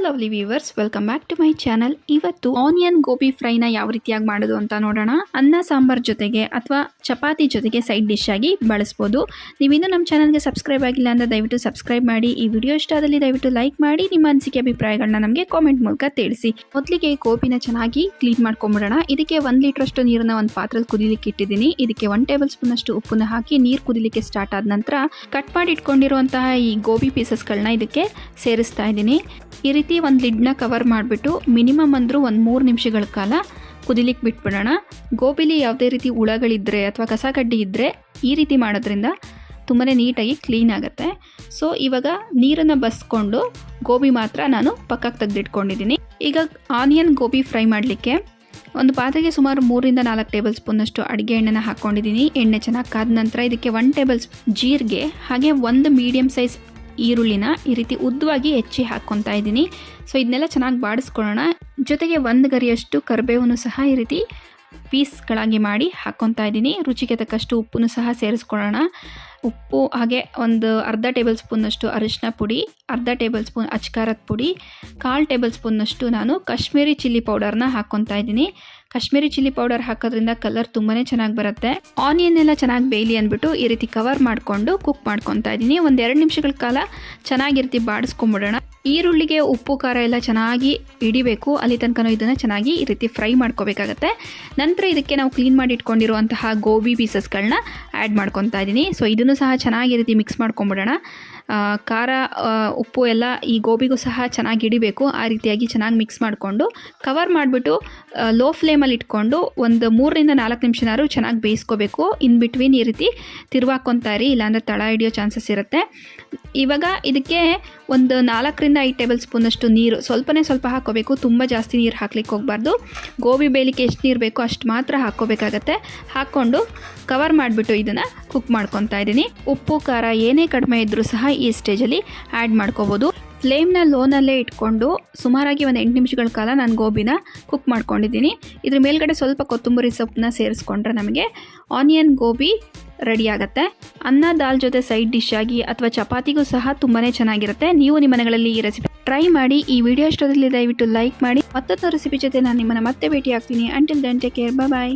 Lovely viewers, welcome back to my channel. ಇವತ್ತು onion gobi ಫ್ರೈನ ಯಾವ ರೀತಿಯಾಗಿ ಮಾಡೋದು ಅಂತ ನೋಡೋಣ. ಅನ್ನ ಸಾಂಬಾರ್ ಜೊತೆಗೆ ಅಥವಾ ಚಪಾತಿ ಜೊತೆಗೆ ಸೈಡ್ ಡಿಶ್ ಆಗಿ ಬಳಸ್ಬೋದು. ನೀವಿನ್ನೂ ನಮ್ಮ ಚಾನಲ್ಗೆ ಸಬ್ಸ್ಕ್ರೈಬ್ ಆಗಿಲ್ಲ ಅಂದರೆ ದಯವಿಟ್ಟು ಸಬ್ಸ್ಕ್ರೈಬ್ ಮಾಡಿ. ಈ ವಿಡಿಯೋ ಇಷ್ಟ ಆದಲ್ಲಿ ದಯವಿಟ್ಟು ಲೈಕ್ ಮಾಡಿ. ನಿಮ್ಮ ಅನಿಸಿಕೆ ಅಭಿಪ್ರಾಯಗಳನ್ನ ನಮಗೆ ಕಾಮೆಂಟ್ ಮೂಲಕ ತಿಳಿಸಿ. ಮೊದಲಿಗೆ ಗೋಬಿನ ಚೆನ್ನಾಗಿ ಕ್ಲೀನ್ ಮಾಡ್ಕೊಂಬಿಡೋಣ. ಇದಕ್ಕೆ 1 ಲೀಟ್ರಷ್ಟು ನೀರನ್ನ ಒಂದು ಪಾತ್ರೆಯಲ್ಲಿ ಕುದಿಲಿಕ್ಕೆ ಇಟ್ಟಿದ್ದೀನಿ. ಇದಕ್ಕೆ 1 ಟೇಬಲ್ ಸ್ಪೂನ್ ಅಷ್ಟು ಉಪ್ಪನ್ನ ಹಾಕಿ ನೀರು ಕುದಿಲಿಕ್ಕೆ ಸ್ಟಾರ್ಟ್ ಆದ ನಂತರ ಕಟ್ ಮಾಡಿ ಇಟ್ಕೊಂಡಿರುವಂತಹ ಈ ಗೋಬಿ ಪೀಸಸ್ಗಳನ್ನ ಇದಕ್ಕೆ ಸೇರಿಸ್ತಾ ಇದ್ದೀನಿ. ಈ ರೀತಿ ಒಂದು ಲಿಡ್ನ ಕವರ್ ಮಾಡಿಬಿಟ್ಟು ಮಿನಿಮಮ್ ಅಂದರೂ ಒಂದು 3 ನಿಮಿಷಗಳ ಕಾಲ ಕುದಿಲಿಕ್ಕೆ ಬಿಟ್ಬಿಡೋಣ. ಗೋಬಿಲಿ ಯಾವುದೇ ರೀತಿ ಹುಳಗಳಿದ್ದರೆ ಅಥವಾ ಕಸಕಡ್ಡಿ ಇದ್ದರೆ ಈ ರೀತಿ ಮಾಡೋದ್ರಿಂದ ತುಂಬಾ ನೀಟಾಗಿ ಕ್ಲೀನ್ ಆಗುತ್ತೆ. ಸೊ ಇವಾಗ ನೀರನ್ನು ಬಸ್ಕೊಂಡು ಗೋಬಿ ಮಾತ್ರ ನಾನು ಪಕ್ಕಕ್ಕೆ ತೆಗೆದಿಟ್ಕೊಂಡಿದ್ದೀನಿ. ಈಗ ಆನಿಯನ್ ಗೋಬಿ ಫ್ರೈ ಮಾಡಲಿಕ್ಕೆ ಒಂದು ಪಾತ್ರೆಗೆ ಸುಮಾರು 3 ರಿಂದ 4 ಟೇಬಲ್ ಸ್ಪೂನಷ್ಟು ಅಡುಗೆ ಎಣ್ಣೆನ ಹಾಕ್ಕೊಂಡಿದ್ದೀನಿ. ಎಣ್ಣೆ ಚೆನ್ನಾಗಿ ಕಾದ ನಂತರ ಇದಕ್ಕೆ 1 ಟೇಬಲ್ ಸ್ಪೂನ್ ಜೀರಿಗೆ ಹಾಗೆ 1 ಮೀಡಿಯಮ್ ಸೈಜ್ ಈರುಳ್ಳಿನ ಈ ರೀತಿ ಉದ್ದವಾಗಿ ಹೆಚ್ಚಿ ಹಾಕ್ಕೊತಾ ಇದ್ದೀನಿ. ಸೊ ಇದನ್ನೆಲ್ಲ ಚೆನ್ನಾಗಿ ಬಾಡಿಸ್ಕೊಳ್ಳೋಣ. ಜೊತೆಗೆ 1 ಗರಿಯಷ್ಟು ಕರಿಬೇವನ್ನು ಸಹ ಈ ರೀತಿ ಪೀಸ್ಗಳಾಗಿ ಮಾಡಿ ಹಾಕ್ಕೊತಾ ಇದ್ದೀನಿ. ರುಚಿಗೆ ತಕ್ಕಷ್ಟು ಉಪ್ಪನ್ನು ಸಹ ಸೇರಿಸ್ಕೊಳ್ಳೋಣ. ಉಪ್ಪು ಹಾಗೆ ಒಂದು ಅರ್ಧ ಟೇಬಲ್ ಸ್ಪೂನಷ್ಟು ಅರಿಶಿನ ಪುಡಿ, ಅರ್ಧ ಟೇಬಲ್ ಸ್ಪೂನ್ ಅಚ್ಕಾರದ ಪುಡಿ, 1/4 ಟೇಬಲ್ ಸ್ಪೂನಷ್ಟು ನಾನು ಕಾಶ್ಮೀರಿ ಚಿಲ್ಲಿ ಪೌಡರ್ನ ಹಾಕ್ಕೊತಾ ಇದ್ದೀನಿ. ಕಾಶ್ಮೀರಿ ಚಿಲ್ಲಿ ಪೌಡರ್ ಹಾಕೋದ್ರಿಂದ ಕಲರ್ ತುಂಬಾ ಚೆನ್ನಾಗಿ ಬರುತ್ತೆ. ಆನಿಯನ್ ಎಲ್ಲ ಚೆನ್ನಾಗಿ ಬೇಯಲಿ ಅಂದ್ಬಿಟ್ಟು ಈ ರೀತಿ ಕವರ್ ಮಾಡಿಕೊಂಡು ಕುಕ್ ಮಾಡ್ಕೊತಾ ಇದ್ದೀನಿ. ಒಂದು 2 ನಿಮಿಷಗಳ ಕಾಲ ಚೆನ್ನಾಗಿ ಈ ರೀತಿ ಬಾಡಿಸ್ಕೊಂಬಿಡೋಣ. ಈರುಳ್ಳಿಗೆ ಉಪ್ಪು ಖಾರ ಎಲ್ಲ ಚೆನ್ನಾಗಿ ಹಿಡಿಬೇಕು, ಅಲ್ಲಿ ತನಕ ಇದನ್ನು ಚೆನ್ನಾಗಿ ಈ ರೀತಿ ಫ್ರೈ ಮಾಡ್ಕೋಬೇಕಾಗತ್ತೆ. ನಂತರ ಇದಕ್ಕೆ ನಾವು ಕ್ಲೀನ್ ಮಾಡಿ ಇಟ್ಕೊಂಡಿರುವಂತಹ ಗೋಬಿ ಪೀಸಸ್ಗಳನ್ನ ಆ್ಯಡ್ ಮಾಡ್ಕೊತಾ ಇದ್ದೀನಿ. ಸೊ ಇದನ್ನು ಸಹ ಚೆನ್ನಾಗಿ ಈ ರೀತಿ ಮಿಕ್ಸ್ ಮಾಡ್ಕೊಂಬಿಡೋಣ. ಖಾರ ಉಪ್ಪು ಎಲ್ಲ ಈ ಗೋಬಿಗೂ ಸಹ ಚೆನ್ನಾಗಿ ಹಿಡಿಬೇಕು. ಆ ರೀತಿಯಾಗಿ ಚೆನ್ನಾಗಿ ಮಿಕ್ಸ್ ಮಾಡಿಕೊಂಡು ಕವರ್ ಮಾಡಿಬಿಟ್ಟು ಲೋ ಫ್ಲೇಮಲ್ಲಿ ಇಟ್ಕೊಂಡು ಒಂದು 3 ರಿಂದ 4 ನಿಮಿಷನಾದ್ರು ಚೆನ್ನಾಗಿ ಬೇಯಿಸ್ಕೋಬೇಕು. ಇನ್ ಬಿಟ್ವೀನ್ ಈ ರೀತಿ ತಿರುವಾಕೊತಾ ಇರಿ, ಇಲ್ಲಾಂದರೆ ತಳ ಹಿಡಿಯೋ ಚಾನ್ಸಸ್ ಇರುತ್ತೆ. ಇವಾಗ ಇದಕ್ಕೆ ಒಂದು 4 ರಿಂದ 5 ಟೇಬಲ್ ಸ್ಪೂನಷ್ಟು ನೀರು ಸ್ವಲ್ಪ ಹಾಕ್ಕೋಬೇಕು. ತುಂಬ ಜಾಸ್ತಿ ನೀರು ಹಾಕ್ಲಿಕ್ಕೆ ಹೋಗಬಾರ್ದು. ಗೋಬಿ ಬೇಯಲಿಕ್ಕೆ ಎಷ್ಟು ನೀರು ಬೇಕೋ ಅಷ್ಟು ಮಾತ್ರ ಹಾಕ್ಕೋಬೇಕಾಗತ್ತೆ. ಹಾಕ್ಕೊಂಡು ಕವರ್ ಮಾಡಿಬಿಟ್ಟು ಇದನ್ನು ಕುಕ್ ಮಾಡ್ಕೊತಾ ಇದ್ದೀನಿ. ಉಪ್ಪು ಖಾರ ಏನೇ ಕಡಿಮೆ ಇದ್ದರೂ ಸಹ ಈ ಸ್ಟೇಜಲ್ಲಿ ಆ್ಯಡ್ ಮಾಡ್ಕೋಬೋದು. ಫ್ಲೇಮ್ನ ಲೋನಲ್ಲೇ ಇಟ್ಕೊಂಡು ಸುಮಾರಾಗಿ ಒಂದು 8 ನಿಮಿಷಗಳ ಕಾಲ ನಾನು ಗೋಬಿನ ಕುಕ್ ಮಾಡ್ಕೊಂಡಿದ್ದೀನಿ. ಇದ್ರ ಮೇಲ್ಗಡೆ ಸ್ವಲ್ಪ ಕೊತ್ತಂಬರಿ ಸೊಪ್ಪನ್ನ ಸೇರಿಸ್ಕೊಂಡ್ರೆ ನಮಗೆ ಆನಿಯನ್ ಗೋಬಿ ರೆಡಿ ಆಗುತ್ತೆ. ಅನ್ನ ದಾಲ್ ಜೊತೆ ಸೈಡ್ ಡಿಶ್ ಆಗಿ ಅಥವಾ ಚಪಾತಿಗೂ ಸಹ ತುಂಬಾ ಚೆನ್ನಾಗಿರುತ್ತೆ. ನೀವು ನಿಮ್ಮ ಮನೆಗಳಲ್ಲಿ ಈ ರೆಸಿಪಿ ಟ್ರೈ ಮಾಡಿ. ಈ ವಿಡಿಯೋ ಇಷ್ಟದಲ್ಲಿ ದಯವಿಟ್ಟು ಲೈಕ್ ಮಾಡಿ. ಮತ್ತೊಂದು ರೆಸಿಪಿ ಜೊತೆ ನಾನು ನಿಮ್ಮನ್ನು ಮತ್ತೆ ಭೇಟಿ ಆಗ್ತೀನಿ. ಅಂಟಿಲ್ ದೆನ್ ಟೇಕ್ ಕೇರ್, ಬಾಯ್.